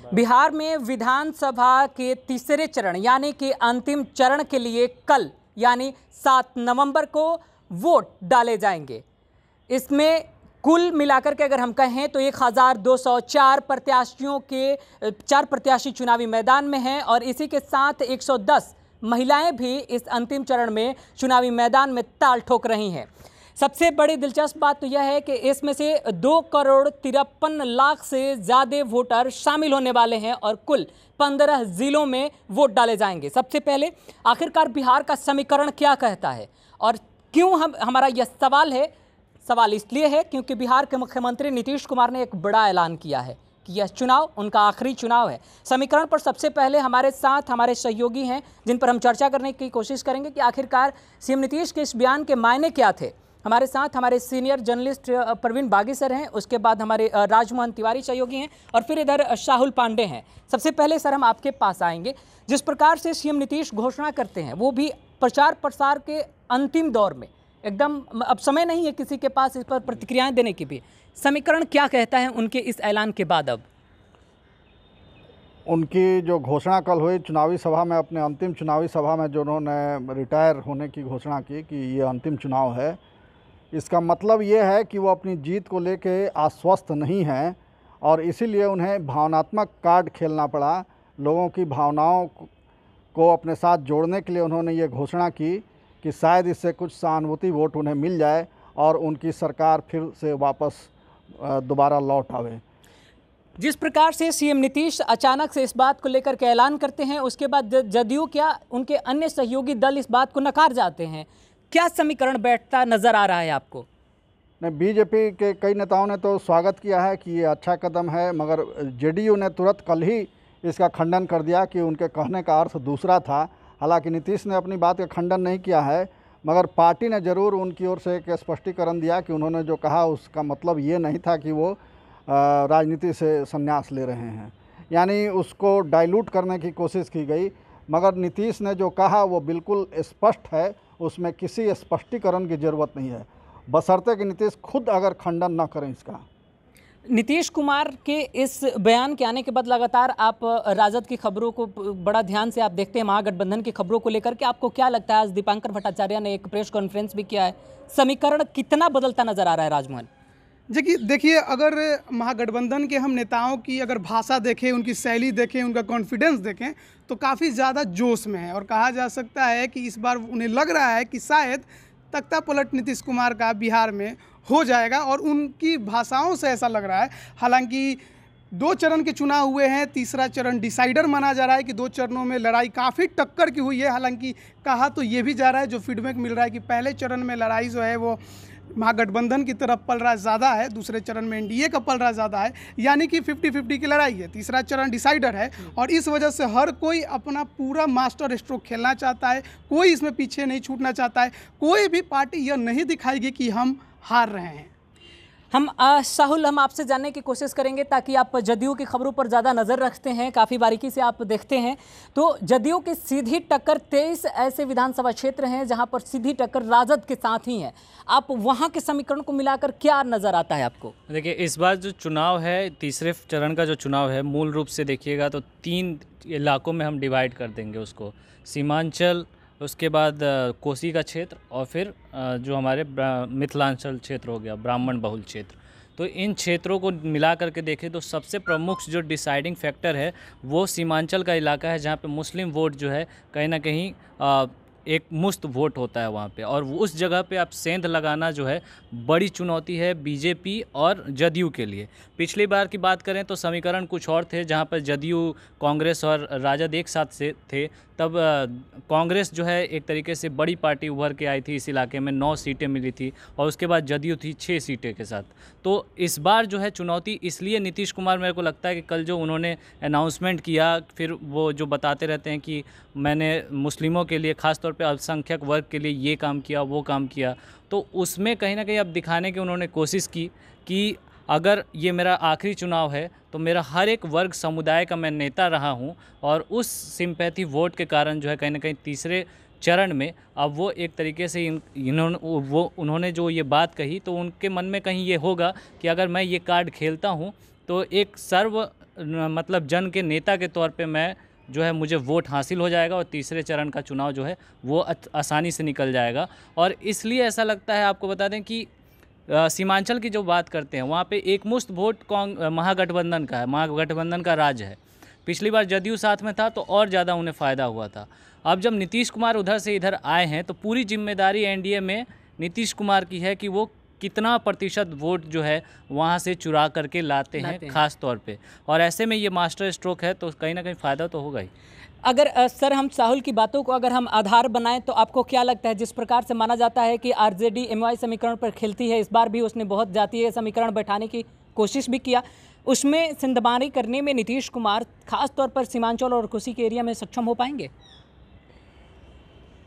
बिहार में विधानसभा के तीसरे चरण यानी कि अंतिम चरण के लिए कल यानी 7 नवंबर को वोट डाले जाएंगे। इसमें कुल मिलाकर के अगर हम कहें तो 1204 प्रत्याशियों के 4 प्रत्याशी चुनावी मैदान में हैं और इसी के साथ 110 महिलाएं भी इस अंतिम चरण में चुनावी मैदान में ताल ठोक रही हैं। सबसे बड़ी दिलचस्प बात तो यह है कि इसमें से 2,53,00,000 से ज़्यादा वोटर शामिल होने वाले हैं और कुल 15 जिलों में वोट डाले जाएंगे। सबसे पहले आखिरकार बिहार का समीकरण क्या कहता है और क्यों हमारा यह सवाल है। सवाल इसलिए है क्योंकि बिहार के मुख्यमंत्री नीतीश कुमार ने एक बड़ा ऐलान किया है कि यह चुनाव उनका आखिरी चुनाव है। समीकरण पर सबसे पहले हमारे साथ हमारे सहयोगी हैं जिन पर हम चर्चा करने की कोशिश करेंगे कि आखिरकार सीएम नीतीश के इस बयान के मायने क्या थे। हमारे साथ हमारे सीनियर जर्नलिस्ट प्रवीण बागी सर हैं, उसके बाद हमारे राजमोहन तिवारी सहयोगी हैं और फिर इधर शाहुल पांडे हैं। सबसे पहले सर हम आपके पास आएंगे। जिस प्रकार से सीएम नीतीश घोषणा करते हैं वो भी प्रचार प्रसार के अंतिम दौर में, एकदम अब समय नहीं है किसी के पास इस पर प्रतिक्रियाएं देने की भी। समीकरण क्या कहता है उनके इस ऐलान के बाद? अब उनकी जो घोषणा कल हुई चुनावी सभा में, अपने अंतिम चुनावी सभा में जो उन्होंने रिटायर होने की घोषणा की कि ये अंतिम चुनाव है, इसका मतलब ये है कि वो अपनी जीत को लेके आश्वस्त नहीं हैं और इसीलिए उन्हें भावनात्मक कार्ड खेलना पड़ा। लोगों की भावनाओं को अपने साथ जोड़ने के लिए उन्होंने ये घोषणा की कि शायद इससे कुछ सहानुभूति वोट उन्हें मिल जाए और उनकी सरकार फिर से वापस दोबारा लौट आवे। जिस प्रकार से सीएम नीतीश अचानक से इस बात को लेकर के ऐलान करते हैं, उसके बाद जदयू क्या उनके अन्य सहयोगी दल इस बात को नकार जाते हैं। क्या समीकरण बैठता नजर आ रहा है आपको? नहीं, बीजेपी के कई नेताओं ने तो स्वागत किया है कि ये अच्छा कदम है, मगर जेडीयू ने तुरंत कल ही इसका खंडन कर दिया कि उनके कहने का अर्थ दूसरा था। हालांकि नीतीश ने अपनी बात का खंडन नहीं किया है, मगर पार्टी ने ज़रूर उनकी ओर से एक स्पष्टीकरण दिया कि उन्होंने जो कहा उसका मतलब ये नहीं था कि वो राजनीति से संन्यास ले रहे हैं, यानी उसको डाइल्यूट करने की कोशिश की गई। मगर नीतीश ने जो कहा वो बिल्कुल स्पष्ट है, उसमें किसी स्पष्टीकरण की ज़रूरत नहीं है, बशर्ते कि नीतीश खुद अगर खंडन न करें इसका। नीतीश कुमार के इस बयान के आने के बाद लगातार आप राजद की खबरों को बड़ा ध्यान से आप देखते हैं, महागठबंधन की खबरों को लेकर के आपको क्या लगता है? आज दीपांकर भट्टाचार्य ने एक प्रेस कॉन्फ्रेंस भी किया है, समीकरण कितना बदलता नजर आ रहा है राजमोहन? देखिए अगर महागठबंधन के हम नेताओं की अगर भाषा देखें, उनकी शैली देखें, उनका कॉन्फिडेंस देखें तो काफ़ी ज़्यादा जोश में है और कहा जा सकता है कि इस बार उन्हें लग रहा है कि शायद तख्ता पलट नीतीश कुमार का बिहार में हो जाएगा और उनकी भाषाओं से ऐसा लग रहा है। हालांकि 2 चरण के चुनाव हुए हैं, तीसरा चरण डिसाइडर माना जा रहा है कि 2 चरणों में लड़ाई काफ़ी टक्कर की हुई है। हालांकि कहा तो ये भी जा रहा है, जो फीडबैक मिल रहा है कि पहले चरण में लड़ाई जो है वो महागठबंधन की तरफ पल रहा ज़्यादा है, दूसरे चरण में एनडीए का पल रहा ज़्यादा है, यानी कि 50-50 की लड़ाई है। तीसरा चरण डिसाइडर है और इस वजह से हर कोई अपना पूरा मास्टर स्ट्रोक खेलना चाहता है, कोई इसमें पीछे नहीं छूटना चाहता है, कोई भी पार्टी यह नहीं दिखाएगी कि हम हार रहे हैं। हम साहुल हम आपसे जानने की कोशिश करेंगे ताकि आप जदयू की खबरों पर ज़्यादा नज़र रखते हैं, काफ़ी बारीकी से आप देखते हैं, तो जदयू की सीधी टक्कर 23 ऐसे विधानसभा क्षेत्र हैं जहां पर सीधी टक्कर राजद के साथ ही है। आप वहां के समीकरण को मिलाकर क्या नज़र आता है आपको? देखिए, इस बार जो चुनाव है, तीसरे चरण का जो चुनाव है, मूल रूप से देखिएगा तो 3 इलाकों में हम डिवाइड कर देंगे उसको। सीमांचल, उसके बाद कोसी का क्षेत्र और फिर जो हमारे मिथिलांचल क्षेत्र हो गया, ब्राह्मण बहुल क्षेत्र। तो इन क्षेत्रों को मिला करके देखें तो सबसे प्रमुख जो डिसाइडिंग फैक्टर है वो सीमांचल का इलाका है, जहाँ पे मुस्लिम वोट जो है कहीं ना कहीं एक मुश्त वोट होता है वहाँ पे, और उस जगह पे आप सेंध लगाना जो है बड़ी चुनौती है बीजेपी और जदयू के लिए। पिछली बार की बात करें तो समीकरण कुछ और थे, जहाँ पर जदयू, कांग्रेस और राजद एक साथ से थे। तब कांग्रेस जो है एक तरीके से बड़ी पार्टी उभर के आई थी, इस इलाके में 9 सीटें मिली थी और उसके बाद जदयू थी 6 सीटें के साथ। तो इस बार जो है चुनौती इसलिए नीतीश कुमार, मेरे को लगता है कि कल जो उन्होंने अनाउंसमेंट किया, फिर वो जो बताते रहते हैं कि मैंने मुस्लिमों के लिए, ख़ासतौर पे अल्पसंख्यक वर्ग के लिए ये काम किया, वो काम किया, तो उसमें कहीं ना कहीं अब दिखाने की उन्होंने कोशिश की कि अगर ये मेरा आखिरी चुनाव है तो मेरा हर एक वर्ग समुदाय का मैं नेता रहा हूँ, और उस सिंपैथी वोट के कारण जो है कहीं ना कहीं तीसरे चरण में अब वो एक तरीके से उन्होंने जो ये बात कही तो उनके मन में कहीं ये होगा कि अगर मैं ये कार्ड खेलता हूँ तो एक मतलब जन के नेता के तौर पे मैं जो है मुझे वोट हासिल हो जाएगा और तीसरे चरण का चुनाव जो है वो आसानी से निकल जाएगा। और इसलिए ऐसा लगता है, आपको बता दें कि सीमांचल की जो बात करते हैं वहाँ पे एकमुश्त वोट महागठबंधन का है, महागठबंधन का राज है। पिछली बार जदयू साथ में था तो और ज़्यादा उन्हें फ़ायदा हुआ था। अब जब नीतीश कुमार उधर से इधर आए हैं तो पूरी जिम्मेदारी एनडीए में नीतीश कुमार की है कि वो कितना प्रतिशत वोट जो है वहाँ से चुरा करके लाते हैं खास तौर पे। और ऐसे में ये मास्टर स्ट्रोक है तो कहीं ना कहीं फ़ायदा तो होगा ही। अगर सर हम साहुल की बातों को अगर हम आधार बनाएं तो आपको क्या लगता है, जिस प्रकार से माना जाता है कि आरजेडी एमवाई समीकरण पर खेलती है, इस बार भी उसने बहुत जातीय समीकरण बैठाने की कोशिश भी किया, उसमें सिंधमारी करने में नीतीश कुमार खास तौर पर सीमांचल और कोसी के एरिया में सक्षम हो पाएंगे?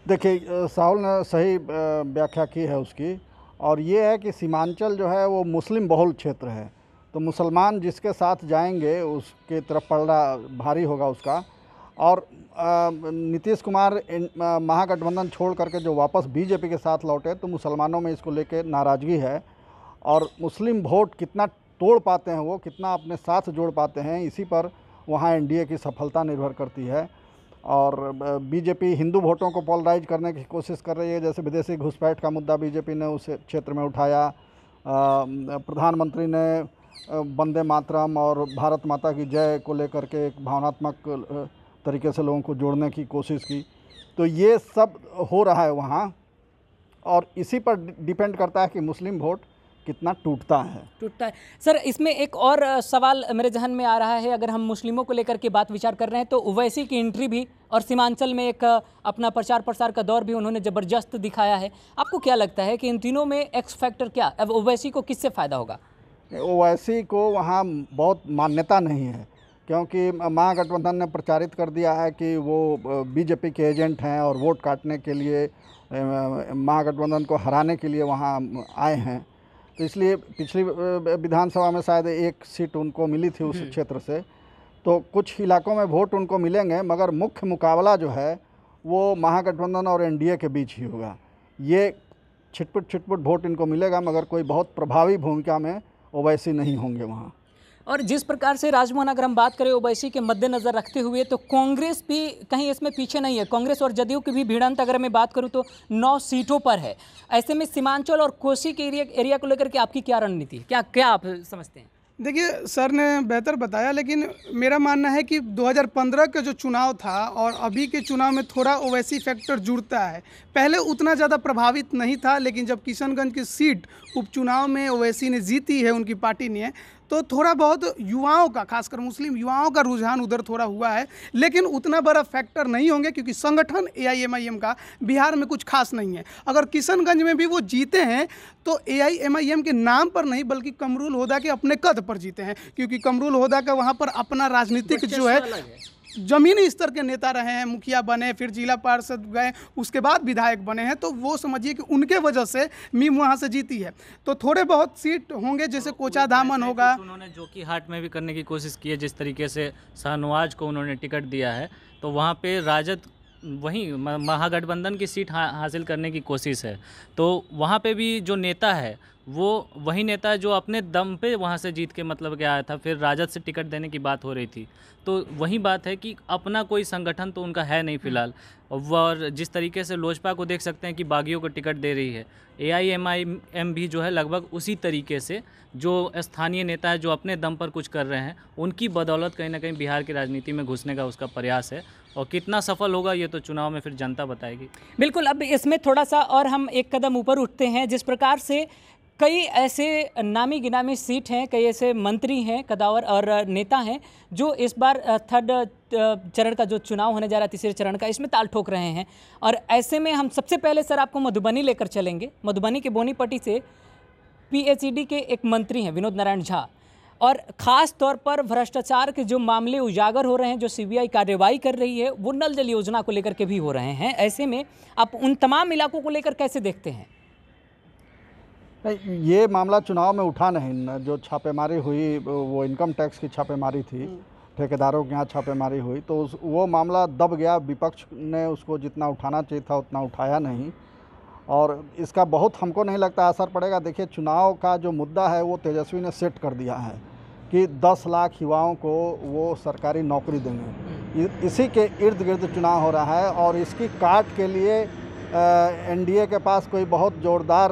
देखिए साहुल ने सही व्याख्या की है उसकी, और ये है कि सीमांचल जो है वो मुस्लिम बहुल क्षेत्र है, तो मुसलमान जिसके साथ जाएंगे उसके तरफ पलड़ा भारी होगा उसका। और नीतीश कुमार महागठबंधन छोड़ करके जो वापस बीजेपी के साथ लौटे तो मुसलमानों में इसको लेके नाराज़गी है, और मुस्लिम वोट कितना तोड़ पाते हैं, वो कितना अपने साथ जोड़ पाते हैं, इसी पर वहाँ एनडीए की सफलता निर्भर करती है। और बीजेपी हिंदू वोटों को पोलराइज करने की कोशिश कर रही है, जैसे विदेशी घुसपैठ का मुद्दा बीजेपी ने उस क्षेत्र में उठाया, प्रधानमंत्री ने वंदे मातरम और भारत माता की जय को लेकर के एक भावनात्मक तरीके से लोगों को जोड़ने की कोशिश की। तो ये सब हो रहा है वहाँ, और इसी पर डिपेंड करता है कि मुस्लिम वोट कितना टूटता है। सर इसमें एक और सवाल मेरे जहन में आ रहा है, अगर हम मुस्लिमों को लेकर के बात विचार कर रहे हैं तो ओवैसी की एंट्री भी और सीमांचल में एक अपना प्रचार प्रसार का दौर भी उन्होंने ज़बरदस्त दिखाया है। आपको क्या लगता है कि इन तीनों में एक्स फैक्टर क्या, अब ओवैसी को किससे फ़ायदा होगा? ओवैसी को वहाँ बहुत मान्यता नहीं है, क्योंकि महागठबंधन ने प्रचारित कर दिया है कि वो बीजेपी के एजेंट हैं और वोट काटने के लिए महागठबंधन को हराने के लिए वहाँ आए हैं। तो इसलिए पिछली विधानसभा में शायद एक सीट उनको मिली थी उस क्षेत्र से, तो कुछ इलाकों में वोट उनको मिलेंगे, मगर मुख्य मुकाबला जो है वो महागठबंधन और एनडीए के बीच ही होगा। ये छिटपुट वोट इनको मिलेगा, मगर कोई बहुत प्रभावी भूमिका में ओवैसी नहीं होंगे वहाँ। और जिस प्रकार से राजमोहन अगर हम बात करें ओवैसी के मद्देनज़र रखते हुए, तो कांग्रेस भी कहीं इसमें पीछे नहीं है। कांग्रेस और जदयू की भी भिड़ंत अगर मैं बात करूं तो 9 सीटों पर है। ऐसे में सीमांचल और कोसी के एरिया को लेकर के आपकी क्या रणनीति, क्या आप समझते हैं? देखिए सर ने बेहतर बताया, लेकिन मेरा मानना है कि 2015 का जो चुनाव था और अभी के चुनाव में थोड़ा ओवैसी फैक्टर जुड़ता है। पहले उतना ज़्यादा प्रभावित नहीं था, लेकिन जब किशनगंज की सीट उपचुनाव में ओवैसी ने जीती है, उनकी पार्टी ने, तो थोड़ा बहुत युवाओं का, खासकर मुस्लिम युवाओं का रुझान उधर थोड़ा हुआ है। लेकिन उतना बड़ा फैक्टर नहीं होंगे, क्योंकि संगठन एआईएमआईएम का बिहार में कुछ खास नहीं है। अगर किशनगंज में भी वो जीते हैं तो एआईएमआईएम के नाम पर नहीं, बल्कि कमरुल होदा के अपने कद पर जीते हैं, क्योंकि कमरुल होदा का वहाँ पर अपना राजनीतिक जो है जमीनी स्तर के नेता रहे हैं, मुखिया बने, फिर जिला पार्षद गए, उसके बाद विधायक बने हैं। तो वो समझिए कि उनके वजह से मीम वहाँ से जीती है। तो थोड़े बहुत सीट होंगे, जैसे कोचा धामन होगा। उन्होंने जोकी हाट में भी करने की कोशिश की है, जिस तरीके से शाहनवाज को उन्होंने टिकट दिया है, तो वहाँ पे राजद वहीं महागठबंधन की सीट हासिल करने की कोशिश है। तो वहाँ पे भी जो नेता है वो वही नेता है जो अपने दम पे वहाँ से जीत के मतलब के आया था, फिर राजद से टिकट देने की बात हो रही थी। तो वही बात है कि अपना कोई संगठन तो उनका है नहीं फिलहाल। और जिस तरीके से लोजपा को देख सकते हैं कि बागियों को टिकट दे रही है, एआईएमआईएम भी जो है लगभग उसी तरीके से जो स्थानीय नेता है जो अपने दम पर कुछ कर रहे हैं, उनकी बदौलत कहीं ना कहीं बिहार की राजनीति में घुसने का उसका प्रयास है। और कितना सफल होगा ये तो चुनाव में फिर जनता बताएगी। बिल्कुल। अब इसमें थोड़ा सा और हम एक कदम ऊपर उठते हैं, जिस प्रकार से कई ऐसे नामी गिनामी सीट हैं, कई ऐसे मंत्री हैं, कदावर और नेता हैं जो इस बार थर्ड चरण का जो चुनाव होने जा रहा है, तीसरे चरण का, इसमें ताल ठोक रहे हैं। और ऐसे में हम सबसे पहले सर आपको मधुबनी लेकर चलेंगे। मधुबनी के बोनीपट्टी से पीएचईडी के एक मंत्री हैं विनोद नारायण झा, और ख़ास तौर पर भ्रष्टाचार के जो मामले उजागर हो रहे हैं, जो सीबीआई कार्रवाई कर रही है, वो नल जल योजना को लेकर के भी हो रहे हैं। ऐसे में आप उन तमाम इलाकों को लेकर कैसे देखते हैं? नहीं, ये मामला चुनाव में उठा नहीं। जो छापेमारी हुई वो इनकम टैक्स की छापेमारी थी, ठेकेदारों के यहाँ छापेमारी हुई, तो वो मामला दब गया। विपक्ष ने उसको जितना उठाना चाहिए था उतना उठाया नहीं, और इसका बहुत हमको नहीं लगता असर पड़ेगा। देखिए, चुनाव का जो मुद्दा है वो तेजस्वी ने सेट कर दिया है कि 10 लाख युवाओं को वो सरकारी नौकरी देंगे। इसी के इर्द गिर्द चुनाव हो रहा है और इसकी काट के लिए एनडीए के पास कोई बहुत ज़ोरदार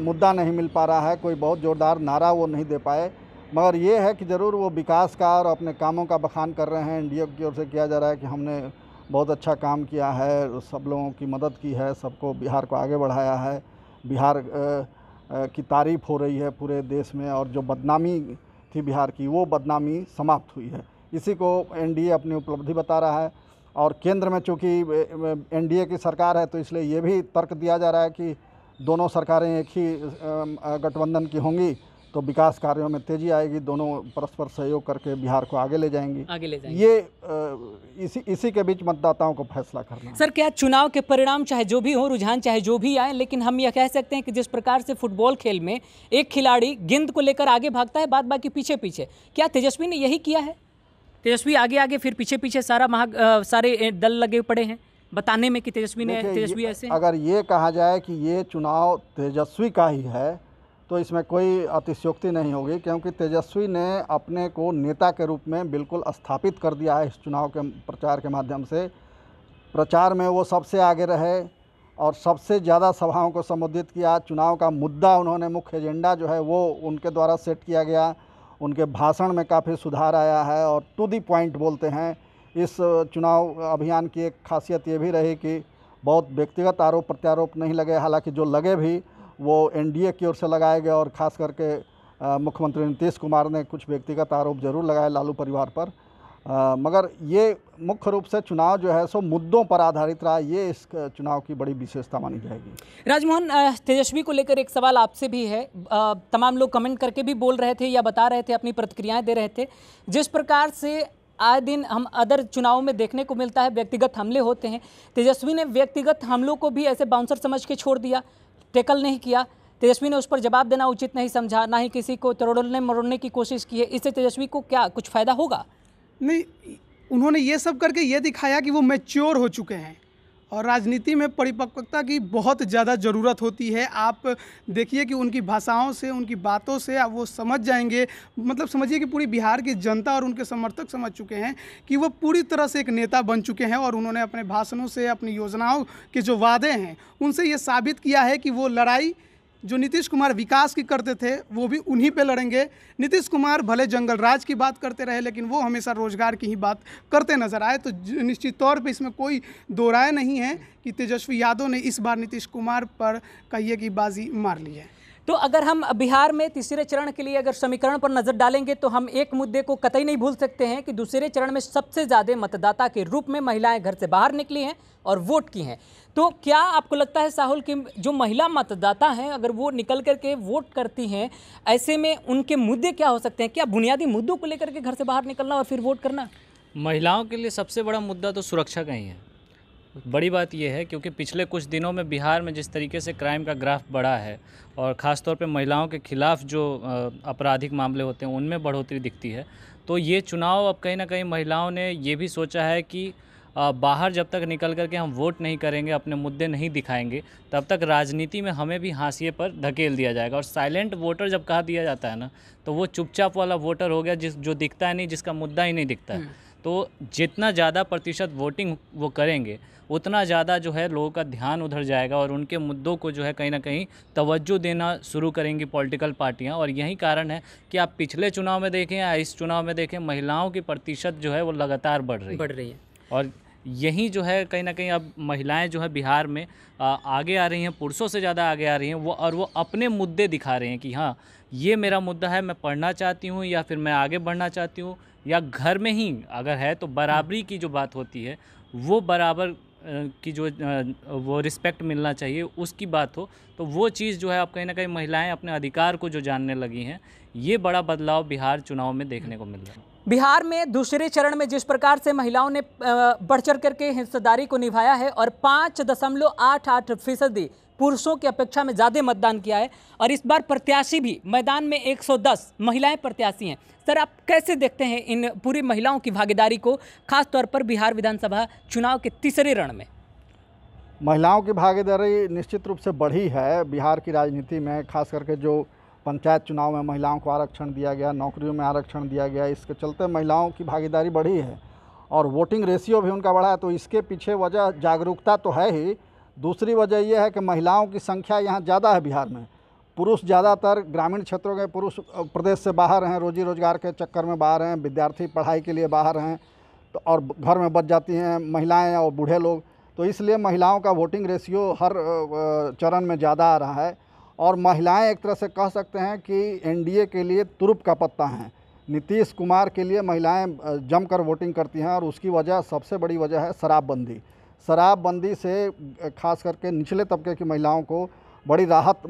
मुद्दा नहीं मिल पा रहा है, कोई बहुत ज़ोरदार नारा वो नहीं दे पाए। मगर ये है कि ज़रूर वो विकास का और अपने कामों का बखान कर रहे हैं। एनडीए की ओर से किया जा रहा है कि हमने बहुत अच्छा काम किया है, सब लोगों की मदद की है, सबको बिहार को आगे बढ़ाया है, बिहार की तारीफ़ हो रही है पूरे देश में और जो बदनामी थी बिहार की वो बदनामी समाप्त हुई है। इसी को एनडीए अपनी उपलब्धि बता रहा है। और केंद्र में चूँकि एनडीए की सरकार है तो इसलिए ये भी तर्क दिया जा रहा है कि दोनों सरकारें एक ही गठबंधन की होंगी तो विकास कार्यों में तेज़ी आएगी, दोनों परस्पर सहयोग करके बिहार को आगे ले जाएंगी। ये इसी के बीच मतदाताओं को फैसला करना है। सर, क्या चुनाव के परिणाम चाहे जो भी हो, रुझान चाहे जो भी आए, लेकिन हम यह कह सकते हैं कि जिस प्रकार से फुटबॉल खेल में एक खिलाड़ी गेंद को लेकर आगे भागता है, बाद बाकी पीछे पीछे, क्या तेजस्वी ने यही किया है? तेजस्वी आगे आगे फिर पीछे पीछे सारे दल लगे पड़े हैं बताने में कि तेजस्वी ऐसे। अगर ये कहा जाए कि ये चुनाव तेजस्वी का ही है तो इसमें कोई अतिशयोक्ति नहीं होगी, क्योंकि तेजस्वी ने अपने को नेता के रूप में बिल्कुल स्थापित कर दिया है। इस चुनाव के प्रचार के माध्यम से प्रचार में वो सबसे आगे रहे और सबसे ज़्यादा सभाओं को संबोधित किया। चुनाव का मुद्दा उन्होंने, मुख्य एजेंडा जो है वो उनके द्वारा सेट किया गया। उनके भाषण में काफ़ी सुधार आया है और टू दी पॉइंट बोलते हैं। इस चुनाव अभियान की एक खासियत ये भी रही कि बहुत व्यक्तिगत आरोप प्रत्यारोप नहीं लगे, हालांकि जो लगे भी वो एनडीए की ओर से लगाए गए और ख़ास करके मुख्यमंत्री नीतीश कुमार ने कुछ व्यक्तिगत आरोप जरूर लगाए लालू परिवार पर। मगर ये मुख्य रूप से चुनाव जो है सो मुद्दों पर आधारित रहा। ये इस चुनाव की बड़ी विशेषता मानी जाएगी। राजमोहन, तेजस्वी को लेकर एक सवाल आपसे भी है। तमाम लोग कमेंट करके भी बोल रहे थे या बता रहे थे, अपनी प्रतिक्रियाएं दे रहे थे। जिस प्रकार से आए दिन हम अदर चुनावों में देखने को मिलता है, व्यक्तिगत हमले होते हैं, तेजस्वी ने व्यक्तिगत हमलों को भी ऐसे बाउंसर समझ के छोड़ दिया, टैकल नहीं किया। तेजस्वी ने उस पर जवाब देना उचित नहीं समझा, ना ही किसी को तोड़ने मरोड़ने की कोशिश की है। इससे तेजस्वी को क्या कुछ फ़ायदा होगा? नहीं, उन्होंने ये सब करके ये दिखाया कि वो मैच्योर हो चुके हैं और राजनीति में परिपक्वता की बहुत ज़्यादा ज़रूरत होती है। आप देखिए कि उनकी भाषाओं से, उनकी बातों से आप वो समझ जाएंगे, मतलब समझिए कि पूरी बिहार की जनता और उनके समर्थक समझ चुके हैं कि वो पूरी तरह से एक नेता बन चुके हैं और उन्होंने अपने भाषणों से, अपनी योजनाओं के जो वादे हैं उनसे ये साबित किया है कि वो लड़ाई जो नीतीश कुमार विकास की करते थे वो भी उन्हीं पे लड़ेंगे। नीतीश कुमार भले जंगल राज की बात करते रहे लेकिन वो हमेशा रोजगार की ही बात करते नजर आए। तो निश्चित तौर पे इसमें कोई दो राय नहीं है कि तेजस्वी यादव ने इस बार नीतीश कुमार पर कहिए की बाजी मार ली है। तो अगर हम बिहार में तीसरे चरण के लिए अगर समीकरण पर नजर डालेंगे तो हम एक मुद्दे को कतई नहीं भूल सकते हैं कि दूसरे चरण में सबसे ज़्यादा मतदाता के रूप में महिलाएं घर से बाहर निकली हैं और वोट की हैं। तो क्या आपको लगता है साहुल कि जो महिला मतदाता हैं अगर वो निकल करके वोट करती हैं, ऐसे में उनके मुद्दे क्या हो सकते हैं? क्या बुनियादी मुद्दों को लेकर के घर से बाहर निकलना और फिर वोट करना? महिलाओं के लिए सबसे बड़ा मुद्दा तो सुरक्षा का ही है। बड़ी बात यह है क्योंकि पिछले कुछ दिनों में बिहार में जिस तरीके से क्राइम का ग्राफ बढ़ा है और ख़ास तौर पे महिलाओं के खिलाफ जो आपराधिक मामले होते हैं उनमें बढ़ोतरी दिखती है। तो ये चुनाव अब कहीं ना कहीं महिलाओं ने ये भी सोचा है कि बाहर जब तक निकल कर के हम वोट नहीं करेंगे, अपने मुद्दे नहीं दिखाएंगे, तब तक राजनीति में हमें भी हाशिए पर धकेल दिया जाएगा। और साइलेंट वोटर जब कहा दिया जाता है ना, तो वो चुपचाप वाला वोटर हो गया जो दिखता है नहीं, जिसका मुद्दा ही नहीं दिखता है। तो जितना ज़्यादा प्रतिशत वोटिंग वो करेंगे उतना ज़्यादा जो है लोगों का ध्यान उधर जाएगा और उनके मुद्दों को जो है कहीं ना कहीं तवज्जो देना शुरू करेंगी पॉलिटिकल पार्टियां। और यही कारण है कि आप पिछले चुनाव में देखें या इस चुनाव में देखें, महिलाओं की प्रतिशत जो है वो लगातार बढ़ रही है। और यही जो है कहीं ना कहीं अब महिलाएं जो है बिहार में आगे आ रही हैं, पुरुषों से ज़्यादा आगे आ रही हैं वो अपने मुद्दे दिखा रहे हैं कि हाँ ये मेरा मुद्दा है, मैं पढ़ना चाहती हूँ या फिर मैं आगे बढ़ना चाहती हूँ, या घर में ही अगर है तो बराबरी की जो बात होती है वो बराबर की जो वो रिस्पेक्ट मिलना चाहिए उसकी बात हो, तो वो चीज़ जो है अब कहीं ना कहीं महिलाएं अपने अधिकार को जो जानने लगी हैं। ये बड़ा बदलाव बिहार चुनाव में देखने को मिल रहा है। बिहार में दूसरे चरण में जिस प्रकार से महिलाओं ने बढ़ चढ़ करके हिस्सेदारी को निभाया है और 5.88% पुरुषों की अपेक्षा में ज़्यादा मतदान किया है और इस बार प्रत्याशी भी मैदान में 110 महिलाएं प्रत्याशी हैं। सर, आप कैसे देखते हैं इन पूरी महिलाओं की भागीदारी को, खास तौर पर बिहार विधानसभा चुनाव के तीसरे रण में? महिलाओं की भागीदारी निश्चित रूप से बढ़ी है बिहार की राजनीति में। खास करके जो पंचायत चुनाव में महिलाओं को आरक्षण दिया गया, नौकरियों में आरक्षण दिया गया। इसके चलते महिलाओं की भागीदारी बढ़ी है और वोटिंग रेशियो भी उनका बढ़ा है। तो इसके पीछे वजह जागरूकता तो है ही, दूसरी वजह यह है कि महिलाओं की संख्या यहाँ ज़्यादा है बिहार में। पुरुष ज़्यादातर ग्रामीण क्षेत्रों के पुरुष प्रदेश से बाहर हैं, रोजी रोजगार के चक्कर में बाहर हैं, विद्यार्थी पढ़ाई के लिए बाहर हैं, तो और घर में बच जाती हैं महिलाएं और बूढ़े लोग। तो इसलिए महिलाओं का वोटिंग रेशियो हर चरण में ज़्यादा आ रहा है और महिलाएं एक तरह से कह सकते हैं कि एनडीए के लिए तुरुप का पत्ता हैं। नीतीश कुमार के लिए महिलाएं जमकर वोटिंग करती हैं और उसकी वजह, सबसे बड़ी वजह है शराबबंदी। शराबबंदी से खास करके निचले तबके की महिलाओं को बड़ी राहत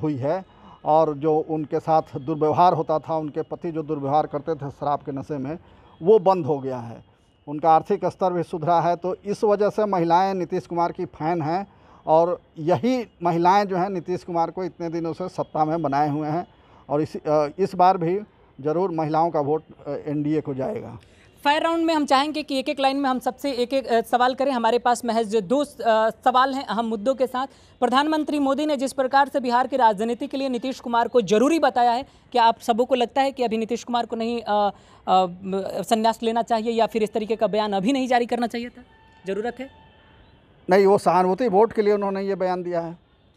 हुई है और जो उनके साथ दुर्व्यवहार होता था, उनके पति जो दुर्व्यवहार करते थे शराब के नशे में, वो बंद हो गया है। उनका आर्थिक स्तर भी सुधरा है। तो इस वजह से महिलाएं नीतीश कुमार की फ़ैन हैं और यही महिलाएं जो हैं नीतीश कुमार को इतने दिनों से सत्ता में बनाए हुए हैं और इस बार भी ज़रूर महिलाओं का वोट एनडीए को जाएगा। फायर राउंड में हम चाहेंगे कि एक एक लाइन में हम सबसे एक एक सवाल करें। हमारे पास महज 2 सवाल हैं अहम मुद्दों के साथ। प्रधानमंत्री मोदी ने जिस प्रकार से बिहार की राजनीति के लिए नीतीश कुमार को जरूरी बताया है, क्या आप सबों को लगता है कि अभी नीतीश कुमार को नहीं संन्यास लेना चाहिए या फिर इस तरीके का बयान अभी नहीं जारी करना चाहिए था? ज़रूरत है? नहीं, वो सहानुभूति वोट के लिए उन्होंने ये बयान दिया है।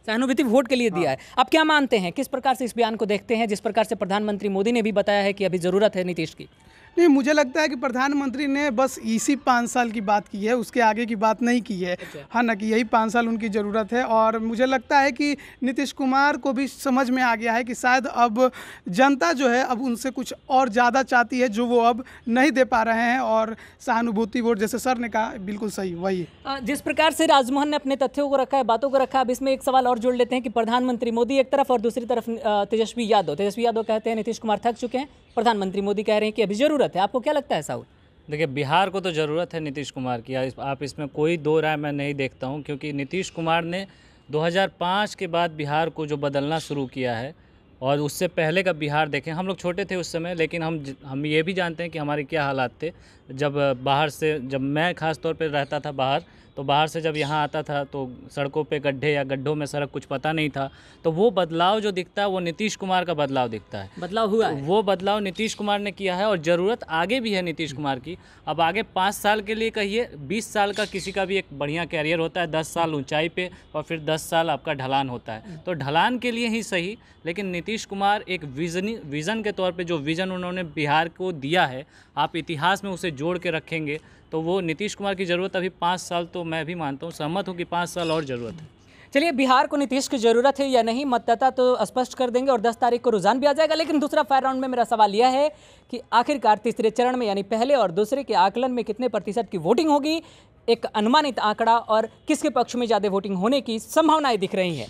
सहानुभूति वोट के लिए दिया है। आप क्या मानते हैं, किस प्रकार से इस बयान को देखते हैं जिस प्रकार से प्रधानमंत्री मोदी ने भी बताया है कि अभी ज़रूरत है नीतीश की? नहीं, मुझे लगता है कि प्रधानमंत्री ने बस इसी 5 साल की बात की है, उसके आगे की बात नहीं की है। हाँ ना, कि यही 5 साल उनकी ज़रूरत है और मुझे लगता है कि नीतीश कुमार को भी समझ में आ गया है कि शायद अब जनता जो है अब उनसे कुछ और ज़्यादा चाहती है जो वो अब नहीं दे पा रहे हैं और सहानुभूति वोट, जैसे सर ने कहा, बिल्कुल सही वही। जिस प्रकार से राजमोहन ने अपने तथ्यों को रखा है, बातों को रखा है, अब इसमें एक सवाल और जोड़ लेते हैं कि प्रधानमंत्री मोदी एक तरफ और दूसरी तरफ तेजस्वी यादव कहते हैं नीतीश कुमार थक चुके हैं, प्रधानमंत्री मोदी कह रहे हैं कि अभी ज़रूरत है। आपको क्या लगता है साउथ? देखिए, बिहार को तो ज़रूरत है नीतीश कुमार की, आप इसमें कोई दो राय मैं नहीं देखता हूं, क्योंकि नीतीश कुमार ने 2005 के बाद बिहार को जो बदलना शुरू किया है और उससे पहले का बिहार देखें, हम लोग छोटे थे उस समय, लेकिन हम ये भी जानते हैं कि हमारे क्या हालात थे जब बाहर से, जब मैं ख़ास तौर पे रहता था बाहर, तो बाहर से जब यहाँ आता था तो सड़कों पे गड्ढे या गड्ढों में सड़क कुछ पता नहीं था। तो वो बदलाव जो दिखता है वो नीतीश कुमार का बदलाव दिखता है। बदलाव हुआ है, वो बदलाव नीतीश कुमार ने किया है और ज़रूरत आगे भी है नीतीश कुमार की। अब आगे 5 साल के लिए कहिए, 20 साल का किसी का भी एक बढ़िया कैरियर होता है, 10 साल ऊंचाई पे और फिर 10 साल आपका ढलान होता है। तो ढलान के लिए ही सही, लेकिन नीतीश कुमार एक विज़न के तौर पे जो विज़न उन्होंने बिहार को दिया है, आप इतिहास में उसे जोड़ के रखेंगे तो वो नीतीश कुमार की ज़रूरत अभी 5 साल, तो मैं भी मानता हूँ, सहमत हूँ कि 5 साल और ज़रूरत है। चलिए, बिहार को नीतीश की ज़रूरत है या नहीं, मतदाता तो स्पष्ट कर देंगे और 10 तारीख को रुझान भी आ जाएगा। लेकिन दूसरा फायर राउंड में मेरा सवाल यह है कि आखिरकार तीसरे चरण में यानी पहले और दूसरे के आकलन में कितने प्रतिशत की वोटिंग होगी, एक अनुमानित आंकड़ा, और किसके पक्ष में ज़्यादा वोटिंग होने की संभावनाएं दिख रही हैं?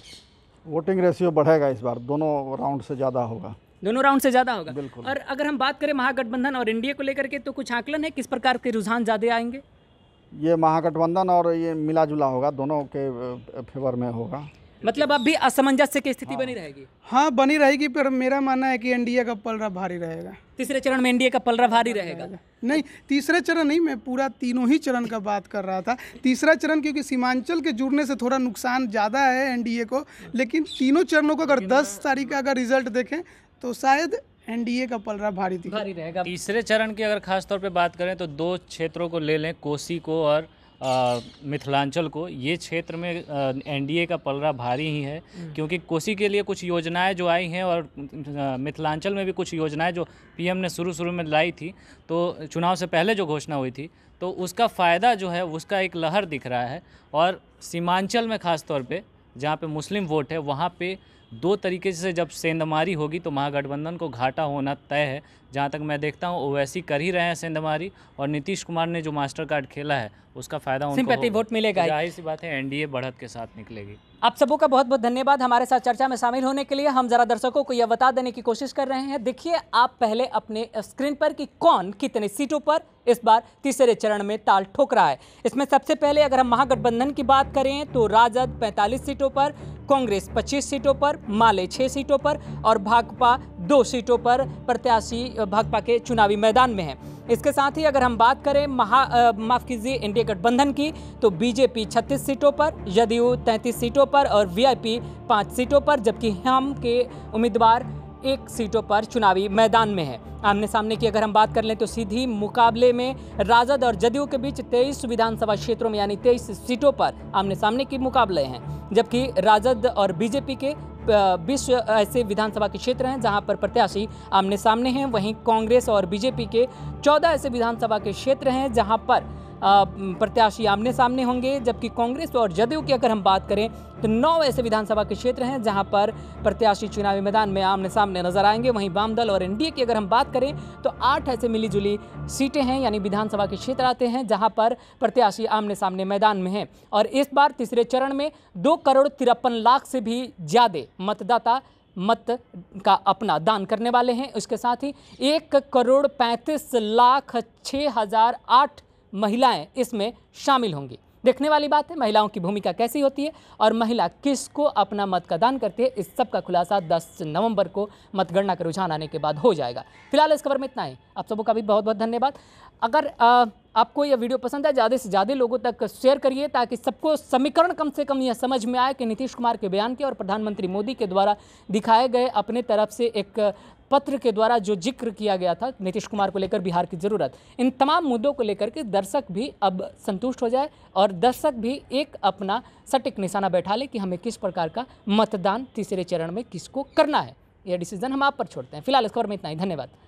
वोटिंग रेशियो बढ़ेगा इस बार, दोनों राउंड से ज़्यादा होगा। दोनों राउंड से ज़्यादा होगा, बिल्कुल। और अगर हम बात करें महागठबंधन और एनडीए को लेकर के, तो कुछ आकलन है किस प्रकार के रुझान ज़्यादा आएंगे? ये महागठबंधन और ये मिला जुला होगा, दोनों के फेवर में होगा। मतलब अब भी असमंजस्य की स्थिति बनी रहेगी? हाँ, बनी रहेगी, पर मेरा मानना है कि एनडीए का पलड़ा भारी रहेगा। तीसरे चरण में एनडीए का पलड़ा भारी रहेगा? नहीं, तीसरे चरण नहीं, मैं पूरा तीनों ही चरण का बात कर रहा था। तीसरा चरण क्योंकि सीमांचल के जुड़ने से थोड़ा नुकसान ज़्यादा है एनडीए को, लेकिन तीनों चरणों का अगर 10 तारीख का अगर रिजल्ट देखें तो शायद एनडीए का पलड़ा भारी रहेगा। तीसरे चरण की अगर खास तौर पे बात करें तो 2 क्षेत्रों को ले लें, कोसी को और मिथिलांचल को। ये क्षेत्र में एनडीए का पलड़ा भारी ही है, क्योंकि कोसी के लिए कुछ योजनाएं जो आई हैं और मिथिलांचल में भी कुछ योजनाएं जो पीएम ने शुरू में लाई थी, तो चुनाव से पहले जो घोषणा हुई थी, तो उसका फ़ायदा जो है उसका एक लहर दिख रहा है। और सीमांचल में ख़ास तौर पे जहाँ पे मुस्लिम वोट है, वहाँ पे 2 तरीके से जब सेंधमारी होगी तो महागठबंधन को घाटा होना तय है। जहाँ तक मैं देखता हूँ ओवैसी कर ही रहे हैं सेंधमारी, और नीतीश कुमार ने जो मास्टर कार्ड खेला है उसका फ़ायदा उनको सिंपैथी वोट मिलेगा। जाहिर सी बात है एनडीए बढ़त के साथ निकलेगी। आप सबों का बहुत बहुत धन्यवाद हमारे साथ चर्चा में शामिल होने के लिए। हम जरा दर्शकों को यह बता देने की कोशिश कर रहे हैं, देखिए आप पहले अपने स्क्रीन पर कि कौन कितने सीटों पर इस बार तीसरे चरण में ताल ठोक रहा है। इसमें सबसे पहले अगर हम महागठबंधन की बात करें तो राजद 45 सीटों पर, कांग्रेस 25 सीटों पर, माले 6 सीटों पर और भाकपा 2 सीटों पर प्रत्याशी भाकपा के चुनावी मैदान में है। इसके साथ ही अगर हम बात करें माफ कीजिए एनडीए गठबंधन की, तो बीजेपी 36 सीटों पर, जदयू 33 सीटों पर और वीआईपी 5 सीटों पर, जबकि हम के उम्मीदवार 1 सीटों पर चुनावी मैदान में है। आमने सामने की अगर हम बात कर लें तो सीधी मुकाबले में राजद और जदयू के बीच 23 विधानसभा क्षेत्रों में यानी 23 सीटों पर आमने सामने की मुकाबले हैं, जबकि राजद और बीजेपी के 20 ऐसे विधानसभा के क्षेत्र हैं जहां पर प्रत्याशी आमने सामने हैं। वहीं कांग्रेस और बीजेपी के 14 ऐसे विधानसभा के क्षेत्र हैं जहां पर प्रत्याशी आमने सामने होंगे, जबकि कांग्रेस और जदयू की अगर हम बात करें तो 9 ऐसे विधानसभा के क्षेत्र हैं जहां पर प्रत्याशी चुनावी मैदान में आमने सामने नजर आएंगे। वहीं वामदल और एनडीए की अगर हम बात करें तो 8 ऐसे मिलीजुली सीटें हैं यानी विधानसभा के क्षेत्र आते हैं जहां पर प्रत्याशी आमने सामने मैदान में हैं। और इस बार तीसरे चरण में 2,53,00,000 से भी ज़्यादा मतदाता मत का अपना दान करने वाले हैं। इसके साथ ही 1,35,06,008 महिलाएं इसमें शामिल होंगी। देखने वाली बात है महिलाओं की भूमिका कैसी होती है और महिला किसको अपना मत का दान करती है। इस सब का खुलासा 10 नवंबर को मतगणना का रुझान आने के बाद हो जाएगा। फिलहाल इस खबर में इतना ही। आप सबों का भी बहुत बहुत धन्यवाद। अगर आपको यह वीडियो पसंद है ज़्यादा से ज़्यादा लोगों तक शेयर करिए ताकि सबको समीकरण कम से कम यह समझ में आए कि नीतीश कुमार के बयान के और प्रधानमंत्री मोदी के द्वारा दिखाए गए अपने तरफ से एक पत्र के द्वारा जो जिक्र किया गया था नीतीश कुमार को लेकर बिहार की ज़रूरत, इन तमाम मुद्दों को लेकर के दर्शक भी अब संतुष्ट हो जाए और दर्शक भी एक अपना सटीक निशाना बैठा ले कि हमें किस प्रकार का मतदान तीसरे चरण में किसको करना है। यह डिसीजन हम आप पर छोड़ते हैं। फिलहाल इस खबर में इतना ही। धन्यवाद।